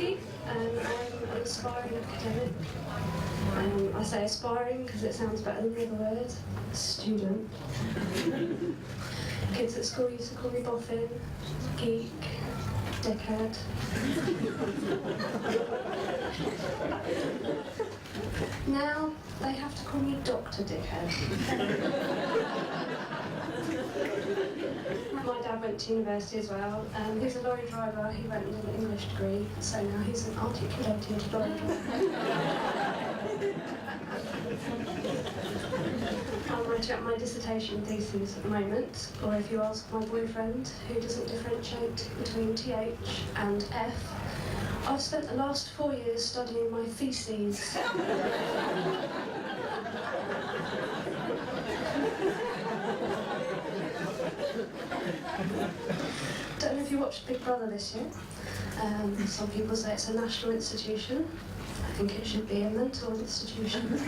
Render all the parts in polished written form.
Becky, and I'm an aspiring academic. I say aspiring because it sounds better than the other word. Student. Kids at school used to call me boffin, geek, dickhead. Now they have to call me Dr. Dickhead. My dad went to university as well. He's a lorry driver. He went and did an English degree, so now he's an articulated lorry driver. I'm writing up my dissertation thesis at the moment, or if you ask my boyfriend, who doesn't differentiate between TH and F, I've spent the last 4 years studying my theses. Don't know if you watched Big Brother this year. Some people say it's a national institution. I think it should be a mental institution.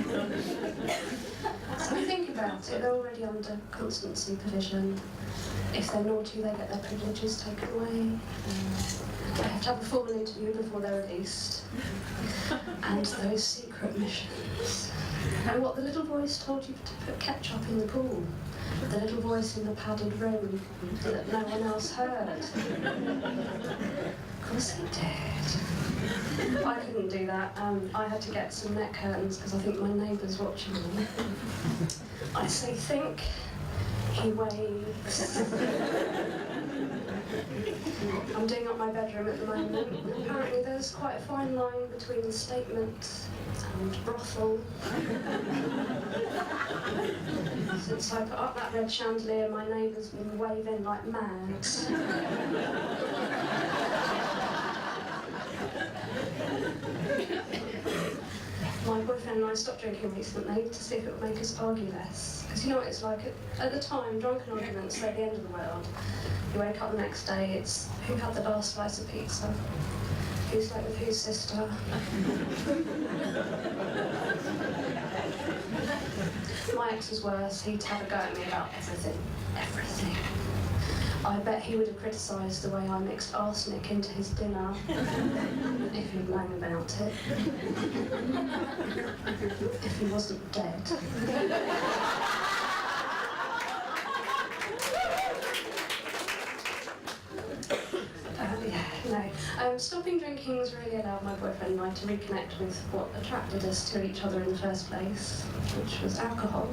So think about it, they're already under constant supervision. If they're naughty, they get their privileges taken away. They have to have a formal interview before they're released. And those secret missions. And what the little voice told you to put ketchup in the pool. The little voice in the padded room that no one else heard. Of course he did. I couldn't do that. I had to get some net curtains because I think my neighbour's watching me. I say think, he waves. I'm doing up my bedroom at the moment. Apparently there's quite a fine line between statement and brothel. Since I put up that red chandelier, my neighbour's been waving like mad. My boyfriend and I stopped drinking recently to see if it would make us argue less. Because you know what it's like, at the time, drunken arguments, they're the end of the world. You wake up the next day, it's who had the last slice of pizza, who's like with whose sister. My ex was worse, he'd have a go at me about everything. Everything. I bet he would have criticised the way I mixed arsenic into his dinner if he'd known about it. If he wasn't dead. Stopping drinking has really allowed my boyfriend and I to reconnect with what attracted us to each other in the first place, which was alcohol.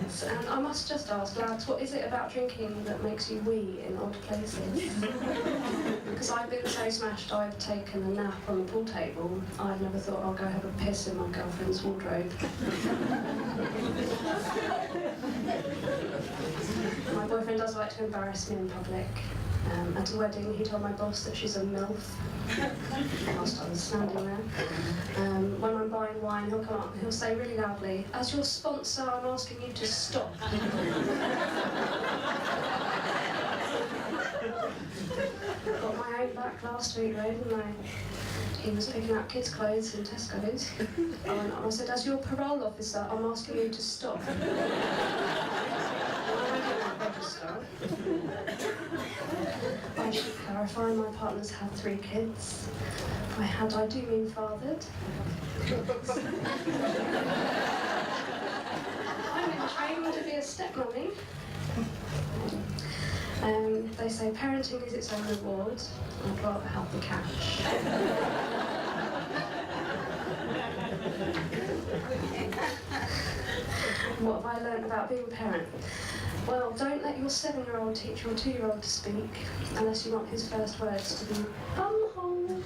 Yes, and I must just ask, lads, what is it about drinking that makes you wee in odd places? Because I've been so smashed I've taken a nap on the pool table. I never thought I'll go have a piss in my girlfriend's wardrobe. My boyfriend does like to embarrass me in public. At a wedding, he told my boss that she's a MILF, whilst I was standing there. When I'm buying wine, he'll come up and he'll say really loudly, "As your sponsor, I'm asking you to stop." Got my own back last week, though, didn't I? He was picking up kids' clothes in Tesco's. I went up and I said, "As your parole officer, I'm asking you to stop." I should clarify, my partner's had 3 kids. By had, I do mean fathered. I'm in training to be a stepmommy. They say parenting is its own reward. I'd rather have the cash. What have I learned about being a parent? Well, don't let your 7-year-old teach your 2-year-old to speak, unless you want his first words to be bumhole.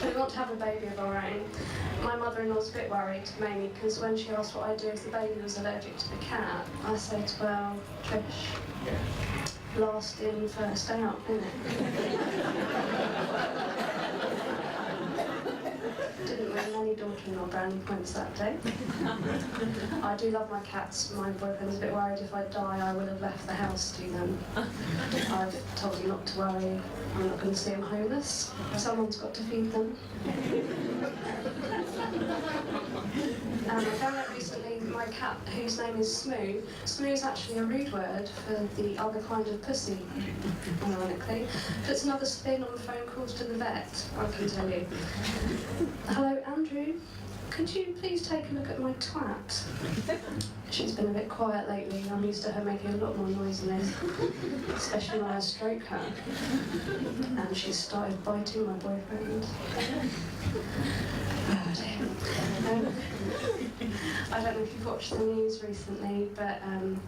We want to have a baby of our own. My mother-in-law's a bit worried, mainly because when she asked what I'd do if the baby was allergic to the cat, I said, well, Trish, last in, first out, innit? Didn't win any daughter-in-law brownie points that day. I do love my cats. My boyfriend's a bit worried if I die I would have left the house to them. I've told him not to worry. I'm not going to see them homeless. Someone's got to feed them. I found out recently my cat, whose name is Smoo. Smoo is actually a rude word for the other kind of pussy, ironically. Puts another spin on phone calls to the vet, I can tell you. Hello, Andrew. Could you please take a look at my twat? She's been a bit quiet lately. I'm used to her making a lot more noise than this, especially when I stroke her. And she's started biting my boyfriend. Oh dear. I don't know if you've watched the news recently, but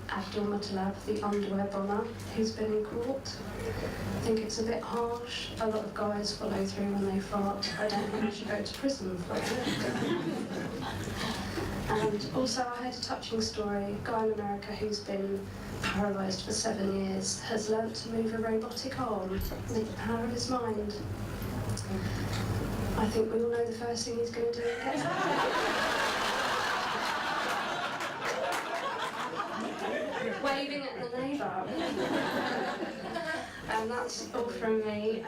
Abdul Muttalab, the underwear bomber, who's been in court. I think it's a bit harsh. A lot of guys follow through when they fart. I don't think you should go to prison for it. And also I heard a touching story. A guy in America who's been paralysed for 7 years has learnt to move a robotic arm with the power of his mind. I think we all know the first thing he's going to do when he gets out. Waving at the neighbour. And that's all from me.